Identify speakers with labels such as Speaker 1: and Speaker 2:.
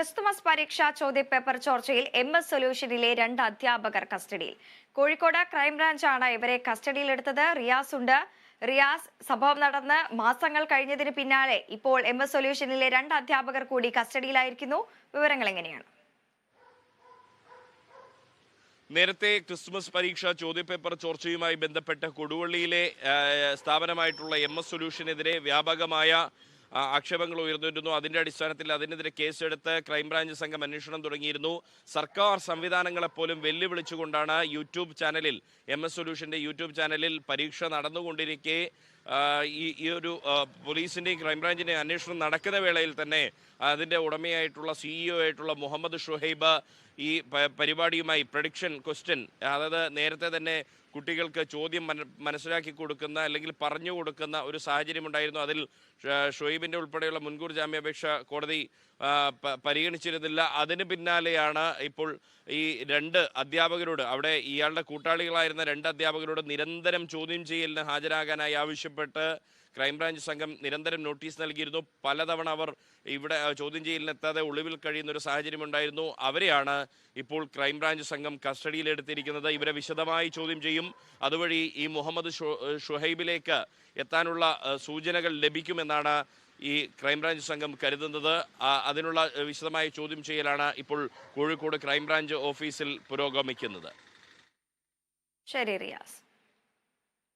Speaker 1: Christmas പരീക്ഷാ ചോദ്യപേപ്പർ ചോർച്ചയിൽ MS സൊല്യൂഷനിലെ 2 അധ്യാപകർ കസ്റ്റഡിയിൽ. കോഴിക്കോട് ക്രൈംബ്രാഞ്ചാണ് ഇവരെ കസ്റ്റഡിയിലെടുത്തത്. റിയാസ് ഉണ്ട്. റിയാസ്, സംഭവം നടന്ന് മാസങ്ങൾ കഴിഞ്ഞതിന് പിന്നാലെ ഇപ്പോൾ MS സൊല്യൂഷനിലെ 2 അധ്യാപകർ കൂടി കസ്റ്റഡിയിലായിരിക്കുന്നു. വിവരങ്ങൾ എങ്ങനെയാണ്?
Speaker 2: നേരത്തെ ക്രിസ്മസ് പരീക്ഷ ചോദ്യപേപ്പർ ചോർച്ചയുമായി ബന്ധപ്പെട്ട് കൊടുവള്ളിയിലെ സ്ഥാപനമായിട്ടുള്ള MS സൊല്യൂഷനെതിരെ വ്യാപകമായ ആക്ഷേപങ്ങൾ ഉയർന്നിരുന്നു. അതിന്റെ അടിസ്ഥാനത്തിൽ അതിനെതിരെ കേസെടുത്ത് ക്രൈംബ്രാഞ്ച് സംഘം അന്വേഷണം തുടങ്ങിയിരുന്നു. സർക്കാർ സംവിധാനങ്ങളെപ്പോലും വെല്ലുവിളിച്ചുകൊണ്ടാണ് യൂട്യൂബ് ചാനലിൽ MS സൊല്യൂഷന്റെ യൂട്യൂബ് ചാനലിൽ പരീക്ഷ നടന്നുകൊണ്ടിരിക്കെ ഈ ഒരു പോലീസിന്റെയും ക്രൈംബ്രാഞ്ചിന്റെയും അന്വേഷണം നടക്കുന്ന വേളയിൽ തന്നെ അതിന്റെ ഉടമയായിട്ടുള്ള CEO ആയിട്ടുള്ള മുഹമ്മദ് ഷുഹൈബ് ഈ പരിപാടിയുമായി പ്രഡിക്ഷൻ ക്വസ്റ്റ്യൻ, അതായത് നേരത്തെ തന്നെ കുട്ടികൾക്ക് ചോദ്യം മനസ്സിലാക്കി കൊടുക്കുന്ന അല്ലെങ്കിൽ പറഞ്ഞു കൊടുക്കുന്ന ഒരു സാഹചര്യം ഉണ്ടായിരുന്നു. അതിൽ ഷുഹൈബിൻ്റെ ഉൾപ്പെടെയുള്ള മുൻകൂർ ജാമ്യാപേക്ഷ കോടതി പരിഗണിച്ചിരുന്നില്ല. അതിന് പിന്നാലെയാണ് ഇപ്പോൾ ഈ 2 അധ്യാപകരോട്, അവിടെ ഇയാളുടെ കൂട്ടാളികളായിരുന്ന 2 അധ്യാപകരോട് നിരന്തരം ചോദ്യം ചെയ്യലിന് ഹാജരാകാനായി ആവശ്യപ്പെട്ട് ക്രൈംബ്രാഞ്ച് സംഘം നിരന്തരം നോട്ടീസ് നൽകിയിരുന്നു. പലതവണ അവർ ഇവിടെ ചോദ്യം ചെയ്യലിനെത്താതെ ഒളിവിൽ കഴിയുന്ന ഒരു സാഹചര്യം ഉണ്ടായിരുന്നു. അവരെയാണ് ഇപ്പോൾ ക്രൈംബ്രാഞ്ച് സംഘം കസ്റ്റഡിയിലെടുത്തിരിക്കുന്നത്. ഇവരെ വിശദമായി ചോദ്യം ചെയ്യും. അതുവഴി ഈ മുഹമ്മദ് ഷുഹൈബിലേക്ക് എത്താനുള്ള സൂചനകൾ ലഭിക്കുമെന്നാണ് ഈ ക്രൈംബ്രാഞ്ച് സംഘം കരുതുന്നത്. അതിനുള്ള വിശദമായ ചോദ്യം ചെയ്യലാണ് ഇപ്പോൾ കോഴിക്കോട് ക്രൈംബ്രാഞ്ച് ഓഫീസിൽ പുരോഗമിക്കുന്നത്.
Speaker 1: ശരി റിയാസ്.